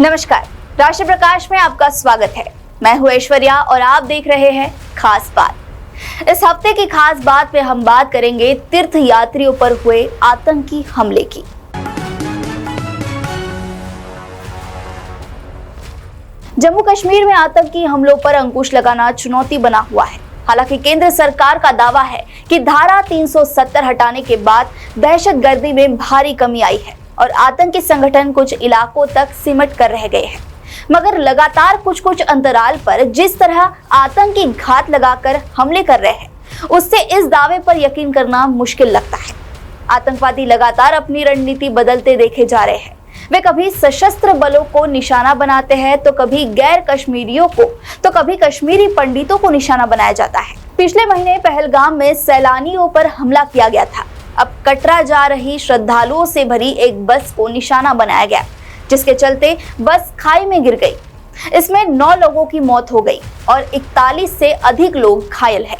नमस्कार, राष्ट्र प्रकाश में आपका स्वागत है। मैं हूं ऐश्वर्या और आप देख रहे हैं खास बात। इस हफ्ते की खास बात में हम बात करेंगे तीर्थ यात्रियों पर हुए आतंकी हमले की। जम्मू कश्मीर में आतंकी हमलों पर अंकुश लगाना चुनौती बना हुआ है। हालांकि केंद्र सरकार का दावा है कि धारा 370 हटाने के बाद दहशतगर्दी में भारी कमी आई है और आतंकी संगठन कुछ इलाकों तक सिमट कर रह गए हैं। मगर लगातार कुछ अंतराल पर जिस तरह आतंकी घात लगाकर हमले कर रहे हैं, उससे इस दावे पर यकीन करना मुश्किल लगता है। आतंकवादी लगातार अपनी रणनीति बदलते देखे जा रहे हैं। वे कभी सशस्त्र बलों को निशाना बनाते हैं, तो कभी गैर कश्मीरियों को, तो कभी कश्मीरी पंडितों को निशाना बनाया जाता है। पिछले महीने पहलगाम में सैलानियों पर हमला किया गया था। अब कटरा जा रही श्रद्धालुओं से भरी एक बस को निशाना बनाया गया, जिसके चलते बस खाई में गिर गई। इसमें 9 लोगों की मौत हो गई और 41 से अधिक लोग घायल हैं।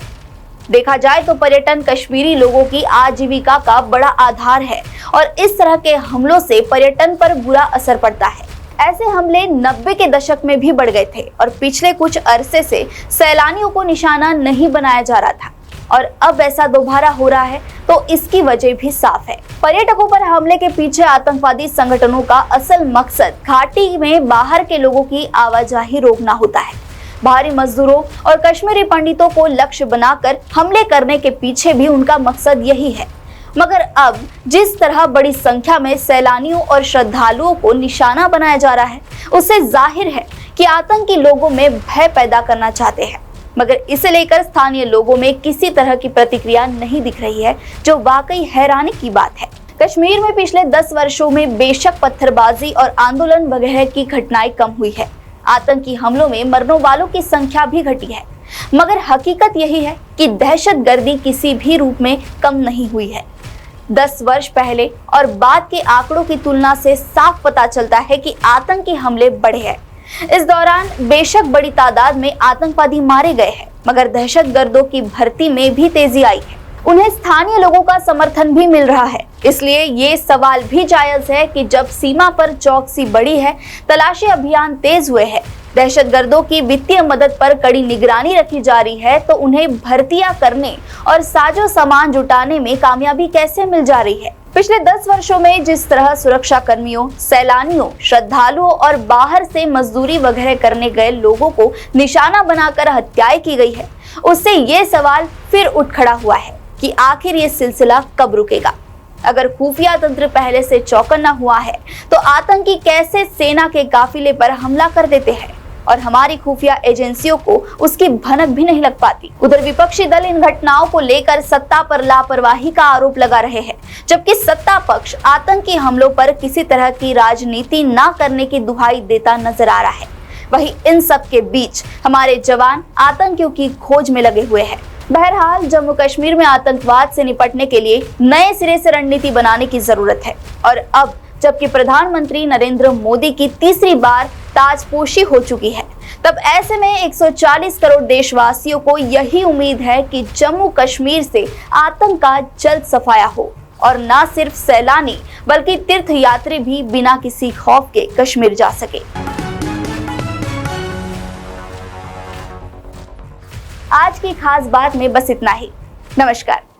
देखा जाए तो पर्यटन कश्मीरी लोगों की आजीविका का बड़ा आधार है और इस तरह के हमलों से पर्यटन पर बुरा असर पड़ता है। ऐसे हमले 90 के दशक में भी बढ़ गए थे और पिछले कुछ अरसे से सैलानियों को निशाना नहीं बनाया जा रहा था और अब ऐसा दोबारा हो रहा है, तो इसकी वजह भी साफ है। पर्यटकों पर हमले के पीछे आतंकवादी संगठनों का असल मकसद घाटी में बाहर के लोगों की आवाजाही रोकना होता है। बाहरी मजदूरों और कश्मीरी पंडितों को लक्ष्य बनाकर हमले करने के पीछे भी उनका मकसद यही है। मगर अब जिस तरह बड़ी संख्या में सैलानियों और श्रद्धालुओं को निशाना बनाया जा रहा है, उससे जाहिर है कि आतंकी लोगों में भय पैदा करना चाहते हैं। मगर इसे लेकर स्थानीय लोगों में किसी तरह की प्रतिक्रिया नहीं दिख रही है, जो वाकई हैरानी की बात है। कश्मीर में पिछले 10 वर्षों में बेशक पत्थरबाजी और आंदोलन वगैरह की घटनाएं कम हुई है, आतंकी हमलों में मरने वालों की संख्या भी घटी है, मगर हकीकत यही है कि दहशतगर्दी किसी भी रूप में कम नहीं हुई है। 10 वर्ष पहले और बाद के आंकड़ों की तुलना से साफ पता चलता है कि आतंकी हमले बढ़े हैं। इस दौरान बेशक बड़ी तादाद में आतंकवादी मारे गए हैं, मगर दहशतगर्दों की भर्ती में भी तेजी आई है। उन्हें स्थानीय लोगों का समर्थन भी मिल रहा है। इसलिए ये सवाल भी जायज है कि जब सीमा पर चौकसी बढ़ी है, तलाशी अभियान तेज हुए हैं, दहशतगर्दों की वित्तीय मदद पर कड़ी निगरानी रखी जा रही है, तो उन्हें भर्तियां करने और साजो सामान जुटाने में कामयाबी कैसे मिल जा रही है। पिछले 10 वर्षों में जिस तरह सुरक्षा कर्मियों, सैलानियों, श्रद्धालुओं और बाहर से मजदूरी वगैरह करने गए लोगों को निशाना बनाकर हत्याएं की गई है, उससे ये सवाल फिर उठ खड़ा हुआ है कि आखिर ये सिलसिला कब रुकेगा। अगर खुफिया तंत्र पहले से चौकन्ना हुआ है, तो आतंकी कैसे सेना के काफिले पर हमला कर देते हैं और हमारी खुफिया एजेंसियों को उसकी भनक भी नहीं लग पाती। उधर विपक्षी दल इन घटनाओं को लेकर सत्ता पर लापरवाही का आरोप लगा रहे हैं, जबकि सत्ता पक्ष आतंकी हमलों पर किसी तरह की राजनीति न करने की दुहाई देता नजर आ रहा है। वहीं इन सब के बीच हमारे जवान आतंकियों की खोज में लगे हुए हैं। बहरहाल जम्मू कश्मीर में आतंकवाद से निपटने के लिए नए सिरे से रणनीति बनाने की जरूरत है और अब जबकि प्रधानमंत्री नरेंद्र मोदी की तीसरी बार ताजपोशी हो चुकी है, तब ऐसे में 140 करोड़ देशवासियों को यही उम्मीद है कि जम्मू कश्मीर से आतंक का जल्द सफाया हो और न सिर्फ सैलानी बल्कि तीर्थ यात्री भी बिना किसी खौफ के कश्मीर जा सके। आज की खास बात में बस इतना ही। नमस्कार।